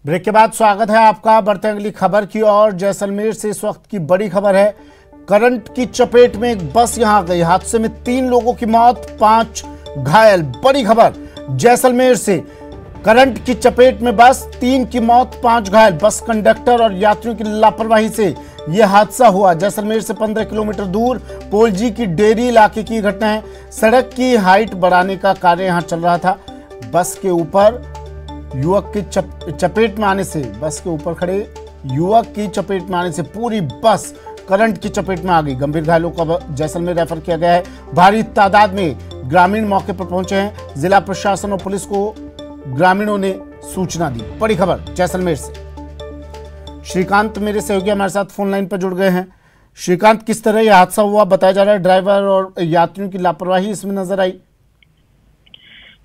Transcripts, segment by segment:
Break के बाद स्वागत है आपका। बढ़ते अगली खबर की ओर। जैसलमेर से इस वक्त की बड़ी खबर है। करंट की चपेट में एक बस यहां आ गई। हादसे में 3 लोगों की मौत, 5 घायल। बड़ी खबर जैसलमेर से। करंट की चपेट में बस, 3 की मौत, 5 घायल। बस कंडक्टर और यात्रियों की लापरवाही से यह हादसा हुआ। जैसलमेर से 15 किलोमीटर दूर पोलजी की डेरी इलाके की घटना है। सड़क की हाइट बढ़ाने का कार्य यहां चल रहा था। बस के ऊपर युवक की चपेट में आने से, बस के ऊपर खड़े युवक की चपेट में आने से पूरी बस करंट की चपेट में आ गई। गंभीर घायलों को जैसलमेर रेफर किया गया है। भारी तादाद में ग्रामीण मौके पर पहुंचे हैं। जिला प्रशासन और पुलिस को ग्रामीणों ने सूचना दी। बड़ी खबर जैसलमेर से। श्रीकांत मेरे सहयोगी हमारे साथ फोन लाइन पर जुड़ गए हैं। श्रीकांत, किस तरह यह हादसा हुआ बताया जा रहा है? ड्राइवर और यात्रियों की लापरवाही इसमें नजर आई।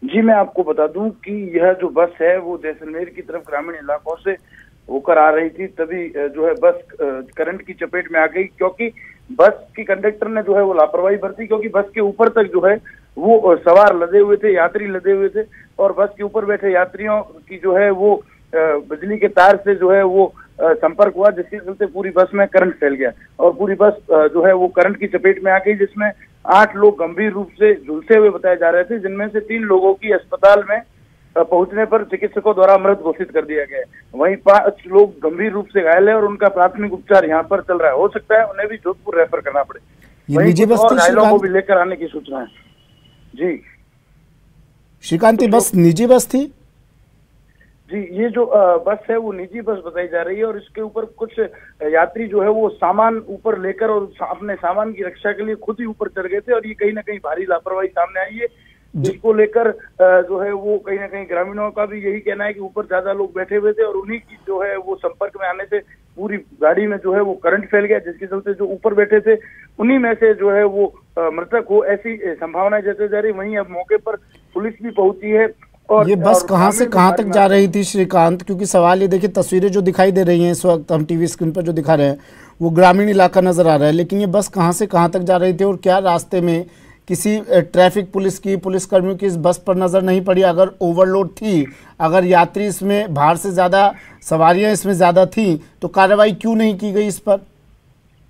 जी, मैं आपको बता दूं कि यह जो बस है वो जैसलमेर की तरफ ग्रामीण इलाकों से होकर आ रही थी। तभी जो है बस करंट की चपेट में आ गई, क्योंकि बस की कंडक्टर ने जो है वो लापरवाही बरती। क्योंकि बस के ऊपर तक जो है वो सवार लदे हुए थे, यात्री लदे हुए थे, और बस के ऊपर बैठे यात्रियों की जो है वो बिजली के तार से जो है वो संपर्क हुआ, जिसके चलते पूरी बस में करंट फैल गया और पूरी बस जो है वो करंट की चपेट में आ गई, जिसमें 8 लोग गंभीर रूप से झुलसे हुए बताए जा रहे थे, जिनमें से 3 लोगों की अस्पताल में पहुंचने पर चिकित्सकों द्वारा मृत घोषित कर दिया गया है। वहीं 5 लोग गंभीर रूप से घायल है और उनका प्राथमिक उपचार यहाँ पर चल रहा है। हो सकता है उन्हें भी जोधपुर रेफर करना पड़े। वहीं कुछ और घायलों को भी लेकर आने की सूचना है। जी श्रीकांत, बस निजी बस थी? जी, ये जो बस है वो निजी बस बताई जा रही है और इसके ऊपर कुछ यात्री जो है वो सामान ऊपर लेकर और अपने सामान की रक्षा के लिए खुद ही ऊपर चढ़ गए थे, और ये कहीं ना कहीं भारी लापरवाही सामने आई है, जिसको लेकर जो है वो कहीं ना कहीं ग्रामीणों का भी यही कहना है कि ऊपर ज्यादा लोग बैठे हुए थे और उन्हीं की जो है वो संपर्क में आने से पूरी गाड़ी में जो है वो करंट फैल गया, जिसके चलते जो ऊपर बैठे थे उन्हीं में से जो है वो मृतक हो, ऐसी संभावना जताई जा रही। वहीं अब मौके पर पुलिस भी पहुंची है। और ये बस कहां से कहां तक जा रही थी श्रीकांत? क्योंकि सवाल ये देखिए, तस्वीरें जो दिखाई दे रही हैं इस वक्त हम टीवी स्क्रीन पर जो दिखा रहे हैं वो ग्रामीण इलाका नजर आ रहा है, लेकिन ये बस कहां से कहां तक जा रही थी? और क्या रास्ते में किसी ट्रैफिक पुलिसकर्मियों की इस बस पर नजर नहीं पड़ी? अगर ओवरलोड थी, अगर यात्री इसमें भार से ज्यादा, सवारियां इसमें ज्यादा थी, तो कार्रवाई क्यों नहीं की गई इस पर?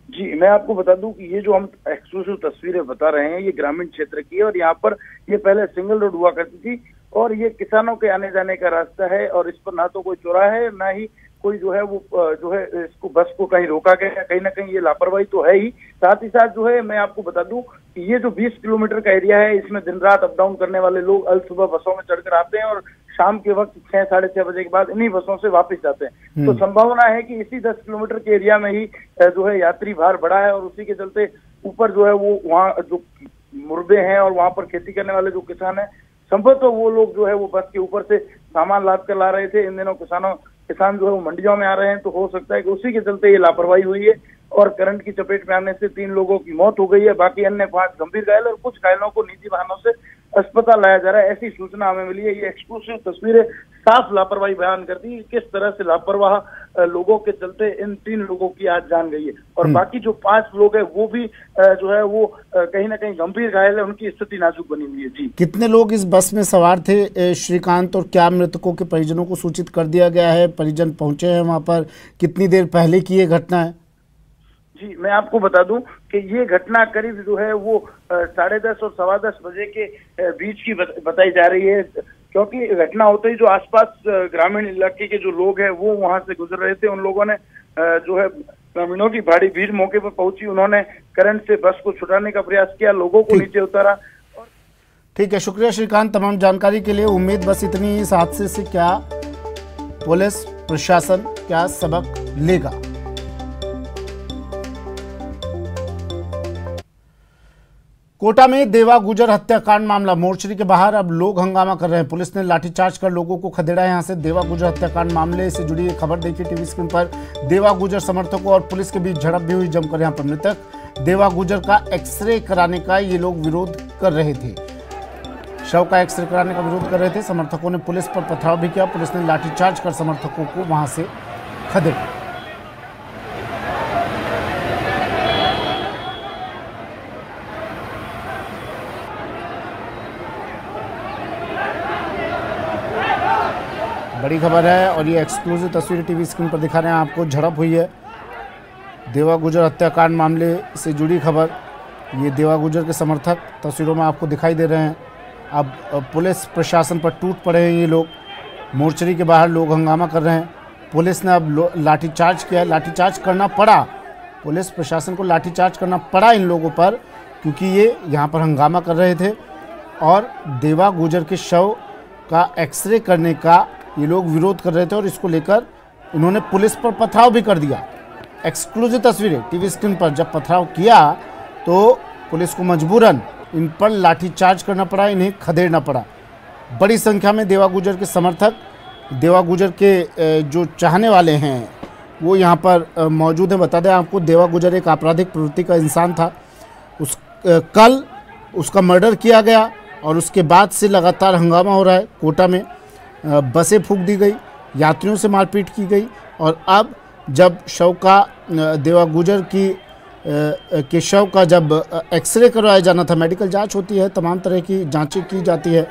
जी, मैं आपको बता दूं कि ये जो हम एक्सक्लूसिव तस्वीरें बता रहे हैं ये ग्रामीण क्षेत्र की है, और यहाँ पर ये पहले सिंगल रोड हुआ करती थी और ये किसानों के आने जाने का रास्ता है, और इस पर ना तो कोई चौराहा है, ना ही कोई जो है वो जो है इसको बस को कहीं रोका गया। कहीं ना कहीं ये लापरवाही तो है ही। साथ ही साथ जो है मैं आपको बता दूं कि ये जो 20 किलोमीटर का एरिया है, इसमें दिन रात अप डाउन करने वाले लोग अल सुबह बसों में चढ़कर आते हैं और शाम के वक्त 6 साढ़े 6 बजे के बाद इन्हीं बसों से वापस जाते हैं। तो संभावना है कि इसी 10 किलोमीटर के एरिया में ही जो है यात्री भार बढ़ा है, और उसी के चलते ऊपर जो है वो वहाँ जो मुर्दे हैं और वहाँ पर खेती करने वाले जो किसान है, संभवतः तो वो लोग जो है वो बस के ऊपर से सामान लाद कर ला रहे थे। इन दिनों किसान जो है वो मंडियों में आ रहे हैं, तो हो सकता है कि उसी के चलते ये लापरवाही हुई है और करंट की चपेट में आने से 3 लोगों की मौत हो गई है। बाकी अन्य 5 गंभीर घायल और कुछ घायलों को निजी वाहनों से अस्पताल लाया जा रहा है, ऐसी सूचना हमें मिली है। ये एक्सक्लूसिव तस्वीरें साफ लापरवाही बयान करती है, किस तरह से लापरवाह लोगों के चलते इन 3 लोगों की आज जान गई है, और बाकी जो 5 लोग हैं वो भी जो है वो कहीं ना कहीं गंभीर घायल है, उनकी स्थिति नाजुक बनी हुई है। जी, कितने लोग इस बस में सवार थे श्रीकांत, और क्या मृतकों के परिजनों को सूचित कर दिया गया है? परिजन पहुंचे हैं वहां पर? कितनी देर पहले की ये घटना है? जी, मैं आपको बता दूं कि ये घटना करीब जो है वो 10:30 और 10:15 बजे के बीच की बताई जा रही है, क्योंकि घटना होते ही जो आसपास ग्रामीण इलाके के जो लोग हैं वो वहां से गुजर रहे थे। उन लोगों ने जो है ग्रामीणों की भारी भीड़ मौके पर पहुंची, उन्होंने करंट से बस को छुड़ाने का प्रयास किया, लोगों को नीचे उतारा। ठीक है, शुक्रिया श्रीकांत तमाम जानकारी के लिए। उम्मीद बस इतनी, इस हादसे से क्या पुलिस प्रशासन क्या सबक लेगा? कोटा में देवा गुजर हत्याकांड मामला। मोर्चरी के बाहर अब लोग हंगामा कर रहे हैं। पुलिस ने लाठीचार्ज कर लोगों को खदेड़ा। यहां से देवा गुजर हत्याकांड मामले से जुड़ी एक खबर देखिए टीवी स्क्रीन पर। देवा गुजर समर्थकों और पुलिस के बीच झड़प भी हुई जमकर। यहां पर मृतक देवा गुजर का एक्सरे कराने का ये लोग विरोध कर रहे थे। शव का एक्सरे कराने का विरोध कर रहे थे। समर्थकों ने पुलिस पर पथराव भी किया। पुलिस ने लाठीचार्ज कर समर्थकों को वहां से खदेड़ा। बड़ी खबर है और ये एक्सक्लूसिव तस्वीरें टीवी स्क्रीन पर दिखा रहे हैं आपको। झड़प हुई है देवा गुजर हत्याकांड मामले से जुड़ी खबर। ये देवा गुजर के समर्थक तस्वीरों में आपको दिखाई दे रहे हैं। अब पुलिस प्रशासन पर टूट पड़े हैं ये लोग। मोर्चरी के बाहर लोग हंगामा कर रहे हैं। पुलिस ने अब लाठीचार्ज किया। लाठीचार्ज करना पड़ा, पुलिस प्रशासन को लाठीचार्ज करना पड़ा इन लोगों पर, क्योंकि ये यहाँ पर हंगामा कर रहे थे और देवा गुजर के शव का एक्सरे करने का ये लोग विरोध कर रहे थे और इसको लेकर इन्होंने पुलिस पर पथराव भी कर दिया। एक्सक्लूसिव तस्वीरें टीवी स्क्रीन पर। जब पथराव किया तो पुलिस को मजबूरन इन पर लाठीचार्ज करना पड़ा, इन्हें खदेड़ना पड़ा। बड़ी संख्या में देवा गुजर के समर्थक, देवा गुजर के जो चाहने वाले हैं वो यहाँ पर मौजूद हैं। बता दें आपको, देवा गुजर एक आपराधिक प्रवृत्ति का इंसान था। कल उसका मर्डर किया गया और उसके बाद से लगातार हंगामा हो रहा है। कोटा में बसें फूंक दी गई, यात्रियों से मारपीट की गई और अब जब शव का देवा गुजर के शव का जब एक्सरे करवाया जाना था, मेडिकल जांच होती है, तमाम तरह की जांचें की जाती है,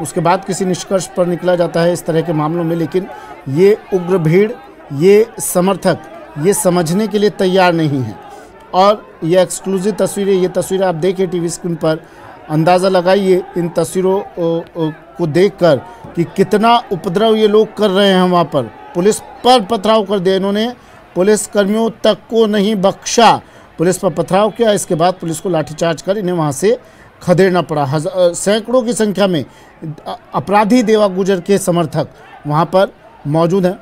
उसके बाद किसी निष्कर्ष पर निकला जाता है इस तरह के मामलों में। लेकिन ये उग्र भीड़, ये समर्थक ये समझने के लिए तैयार नहीं है। और ये एक्सक्लूसिव तस्वीरें, ये तस्वीरें आप देखिए टीवी स्क्रीन पर, अंदाज़ा लगाइए इन तस्वीरों को देखकर कि कितना उपद्रव ये लोग कर रहे हैं। वहाँ पर पुलिस पर पथराव कर दिया इन्होंने, पुलिस कर्मियों तक को नहीं बख्शा, पुलिस पर पथराव किया। इसके बाद पुलिस को लाठीचार्ज कर इन्हें वहाँ से खदेड़ना पड़ा। सैकड़ों की संख्या में अपराधी देवा गुजर के समर्थक वहाँ पर मौजूद हैं।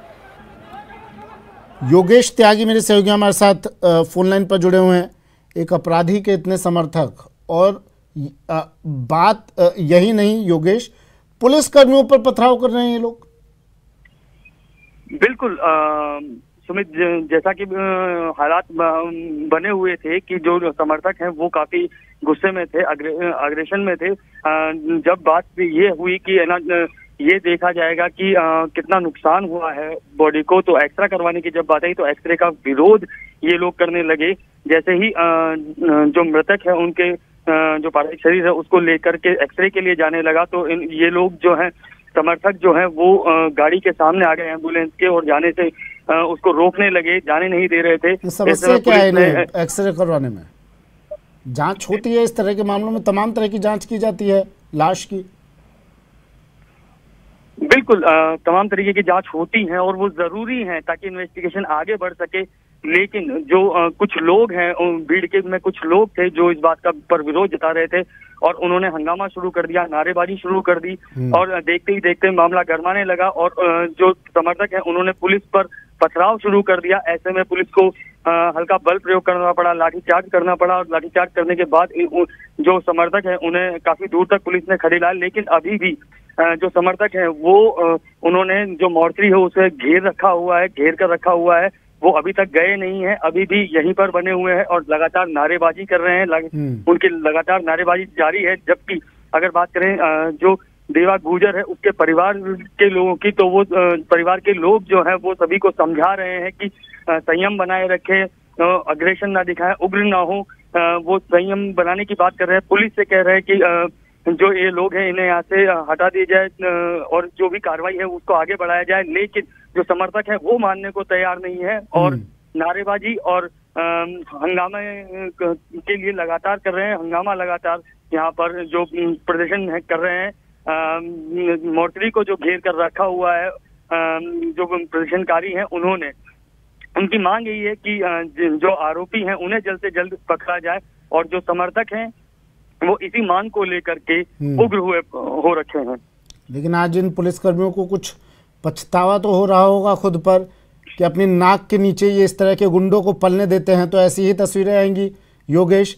योगेश त्यागी मेरे सहयोगी हमारे साथ फोन लाइन पर जुड़े हुए हैं। एक अपराधी के इतने समर्थक, और बात यही नहीं योगेश, पुलिस कर्मियों पर पथराव कर रहे हैं ये लोग। बिल्कुल सुमित, जैसा कि हालात बने हुए थे कि जो समर्थक हैं वो काफी गुस्से में थे, अग्रेशन में थे। जब बात ये हुई कि ये देखा जाएगा कि कितना नुकसान हुआ है बॉडी को, तो एक्सरे करवाने की जब बात आई तो एक्सरे का विरोध ये लोग करने लगे। जैसे ही जो मृतक है उनके जो पार्थिव शरीर है उसको लेकर के एक्सरे के लिए जाने लगा, तो ये लोग जो हैं समर्थक जो हैं वो गाड़ी के सामने आ गए एम्बुलेंस के और जाने से उसको रोकने लगे, जाने नहीं दे रहे थे। समस्या क्या है एक्सरे करवाने में? जांच होती है इस तरह के मामलों में, तमाम तरह की जांच की जाती है लाश की। बिल्कुल, तमाम तरीके की जांच होती हैं और वो जरूरी है ताकि इन्वेस्टिगेशन आगे बढ़ सके। लेकिन जो कुछ लोग हैं, भीड़ के में कुछ लोग थे जो इस बात का पर विरोध जता रहे थे और उन्होंने हंगामा शुरू कर दिया, नारेबाजी शुरू कर दी और देखते ही देखते मामला गरमाने लगा और जो समर्थक हैं उन्होंने पुलिस पर पथराव शुरू कर दिया। ऐसे में पुलिस को हल्का बल प्रयोग करना पड़ा, लाठीचार्ज करना पड़ा और लाठीचार्ज करने के बाद जो समर्थक हैं उन्हें काफी दूर तक पुलिस ने खदेड़ा। लेकिन अभी भी जो समर्थक हैं वो उन्होंने जो मोर्चरी है उसे घेर कर रखा हुआ है, वो अभी तक गए नहीं है, अभी भी यहीं पर बने हुए हैं और लगातार नारेबाजी कर रहे हैं। उनकी लगातार नारेबाजी जारी है। जबकि अगर बात करें जो देवा गुजर है उसके परिवार के लोगों की, तो वो परिवार के लोग जो हैं वो सभी को समझा रहे हैं कि संयम बनाए रखें, अग्रेशन ना दिखाएं, उग्र ना हो। वो संयम बनाने की बात कर रहे हैं। पुलिस से कह रहे हैं कि जो ये लोग हैं इन्हें यहाँ से हटा दिया जाए और जो भी कार्रवाई है उसको आगे बढ़ाया जाए। लेकिन जो समर्थक है वो मानने को तैयार नहीं है और नारेबाजी और हंगामे के लिए लगातार कर रहे हैं। हंगामा लगातार यहाँ पर जो प्रदर्शन कर रहे हैं, मोर्चरी को जो घेर कर रखा हुआ है, जो प्रदर्शनकारी हैं उनकी मांग यही है कि जो आरोपी हैं उन्हें जल्द से जल्द पकड़ा जाए और जो समर्थक हैं वो इसी मांग को लेकर के उग्र हो रखे हैं। लेकिन आज इन पुलिसकर्मियों को कुछ पछतावा तो हो रहा होगा खुद पर कि अपनी नाक के नीचे ये इस तरह के गुंडों को पलने देते हैं। तो ऐसी ही तस्वीरें आएंगी योगेश,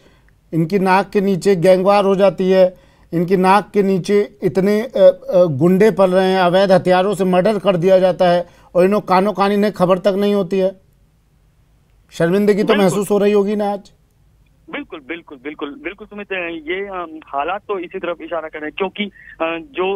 इनकी नाक के नीचे गैंगवार हो जाती है, इनकी नाक के नीचे इतने गुंडे पल रहे हैं, अवैध हथियारों से मर्डर कर दिया जाता है और इन्हों कानों कानी ने खबर तक नहीं होती है। शर्मिंदगी तो महसूस हो रही होगी ना आज? बिल्कुल बिल्कुल बिल्कुल बिल्कुल सुमित, ये हालात तो इसी तरफ इशारा कर रहे हैं क्योंकि जो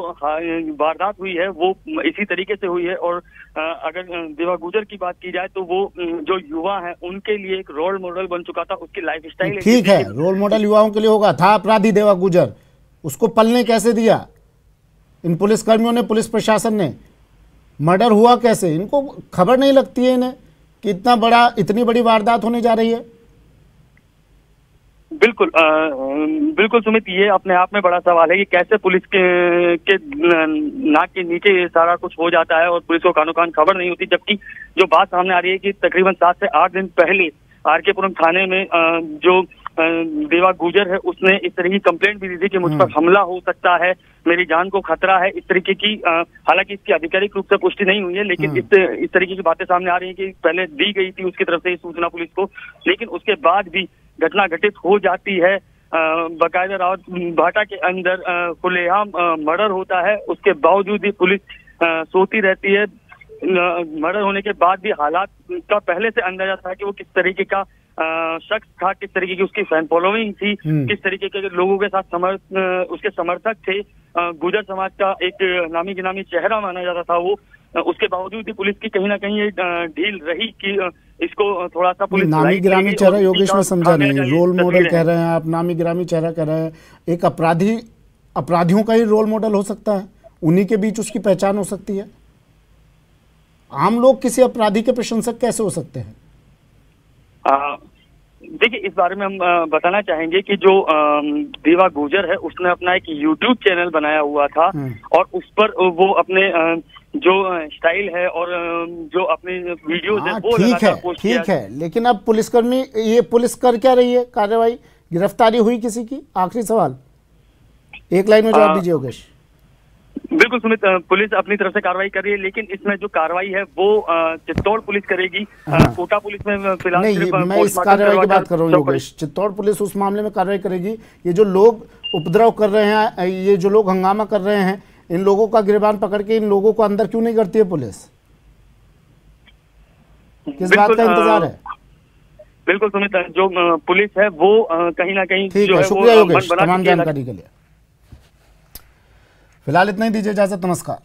वारदात हुई है वो इसी तरीके से हुई है। और अगर देवा गुजर की बात की जाए तो वो जो युवा है उनके लिए एक रोल मॉडल बन चुका था। उसकी लाइफ स्टाइल ठीक है, रोल मॉडल युवाओं के लिए होगा, था अपराधी देवा गुजर, उसको पलने कैसे दिया इन पुलिसकर्मियों ने, पुलिस प्रशासन ने? मर्डर हुआ कैसे? इनको खबर नहीं लगती है इन्हें कि इतनी बड़ी वारदात होने जा रही है? बिल्कुल बिल्कुल सुमित, ये अपने आप में बड़ा सवाल है कि कैसे पुलिस के नाक के नीचे ये सारा कुछ हो जाता है और पुलिस को कानो कान खबर नहीं होती। जबकि जो बात सामने आ रही है कि तकरीबन 7 से 8 दिन पहले आरके पुरम थाने में जो देवा गुजर है उसने इस तरह की कंप्लेंट भी दी थी कि मुझ पर हमला हो सकता है, मेरी जान को खतरा है, इस तरीके की हालांकि इसकी आधिकारिक रूप से पुष्टि नहीं हुई है, लेकिन इस तरीके की बातें सामने आ रही है कि पहले दी गई थी उसकी तरफ से ये सूचना पुलिस को, लेकिन उसके बाद भी घटना घटित हो जाती है। बाकायदा रावत भाटा के अंदर खुलेआम मर्डर होता है, उसके बावजूद भी पुलिस सोती रहती है। मर्डर होने के बाद भी हालात का पहले से अंदाजा था कि वो किस तरीके का शख्स था, किस तरीके की उसकी फैन फॉलोइंग थी, किस तरीके के लोगों के साथ उसके समर्थक थे। गुजर समाज का एक नामी गिनामी चेहरा माना जाता था वो, उसके बावजूद भी पुलिस की कहीं ना कहीं ये ढील रही कि इसको थोड़ा सा पुलिस नामी गिरामी चेहरा योगेश में समझा नहीं, रोल मॉडल कह रहे हैं आप, नामी गिरामी चेहरा कह रहे हैं। एक अपराधियों का ही रोल मॉडल हो सकता है, उन्हीं के बीच उसकी पहचान हो सकती है। आम लोग किसी अपराधी के प्रशंसक कैसे हो सकते हैं? देखिए, इस बारे में हम बताना चाहेंगे कि जो देवा गुजर है उसने अपना एक यूट्यूब चैनल बनाया हुआ था और उस पर वो अपने जो स्टाइल है और जो अपने वीडियोज है वो लगातार पोस्ट किया। ठीक है, लेकिन अब पुलिसकर्मी, ये पुलिस कर क्या रही है? कार्रवाई, गिरफ्तारी हुई किसी की? आखिरी सवाल, एक लाइन में जवाब दीजिए योगेश। बिल्कुल सुमित, पुलिस अपनी तरफ से कार्रवाई कर रही है, लेकिन इसमें जो कार्रवाई है वो चित्तौड़ पुलिस करेगी। कोटा पुलिस में फिलहाल मैं इस कार्रवाई की बात कर रहा हूँ योगेश। चित्तौड़ पुलिस उस मामले में कार्रवाई करेगी। ये जो लोग उपद्रव कर रहे हैं, ये जो लोग हंगामा कर रहे हैं, इन लोगों का गिरबान पकड़ के इन लोगों को अंदर क्यों नहीं करती है पुलिस? किस बात का इंतजार है? बिल्कुल सुमित, जो पुलिस है वो कहीं ना कहीं ठीक है। शुक्रिया योगेश तमाम जानकारी के लिए। फिलहाल इतना ही, दीजिए इजाजत, नमस्कार।